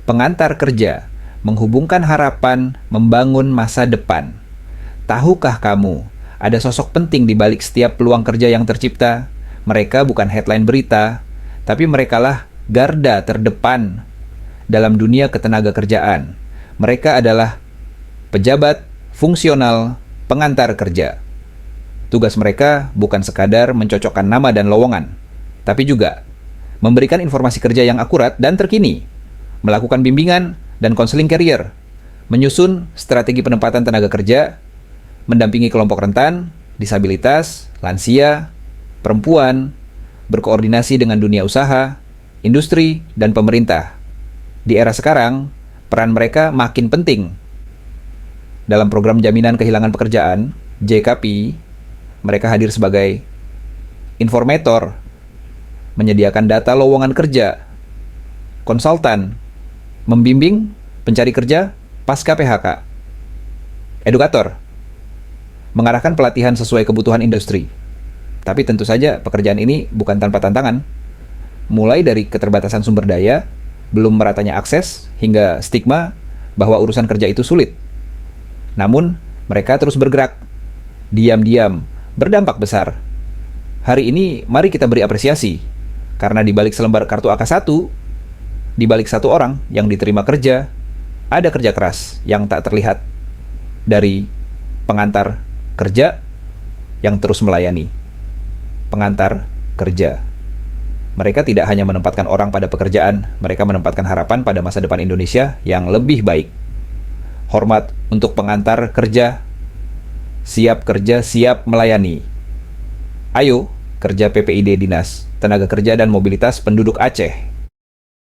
Pengantar kerja, menghubungkan harapan, membangun masa depan. Tahukah kamu, ada sosok penting di balik setiap peluang kerja yang tercipta? Mereka bukan headline berita, tapi merekalah garda terdepan dalam dunia ketenaga kerjaan. Mereka adalah pejabat, fungsional, pengantar kerja. Tugas mereka bukan sekadar mencocokkan nama dan lowongan, tapi juga memberikan informasi kerja yang akurat dan terkini, melakukan bimbingan dan konseling karier, menyusun strategi penempatan tenaga kerja, mendampingi kelompok rentan, disabilitas, lansia, perempuan, berkoordinasi dengan dunia usaha, industri, dan pemerintah. Di era sekarang, peran mereka makin penting. Dalam program jaminan kehilangan pekerjaan, JKP, mereka hadir sebagai informator, menyediakan data lowongan kerja, konsultan, membimbing pencari kerja pasca PHK, edukator, mengarahkan pelatihan sesuai kebutuhan industri. Tapi tentu saja pekerjaan ini bukan tanpa tantangan. Mulai dari keterbatasan sumber daya, belum meratanya akses, hingga stigma bahwa urusan kerja itu sulit. Namun, mereka terus bergerak, diam-diam, berdampak besar. Hari ini, mari kita beri apresiasi, karena di balik selembar kartu AK1, di balik satu orang yang diterima kerja, ada kerja keras yang tak terlihat dari pengantar kerja yang terus melayani. Pengantar kerja. Mereka tidak hanya menempatkan orang pada pekerjaan, mereka menempatkan harapan pada masa depan Indonesia yang lebih baik. Hormat untuk pengantar kerja, siap kerja, siap melayani. Ayo, kerja PPID Dinas Tenaga Kerja dan Mobilitas Penduduk Aceh.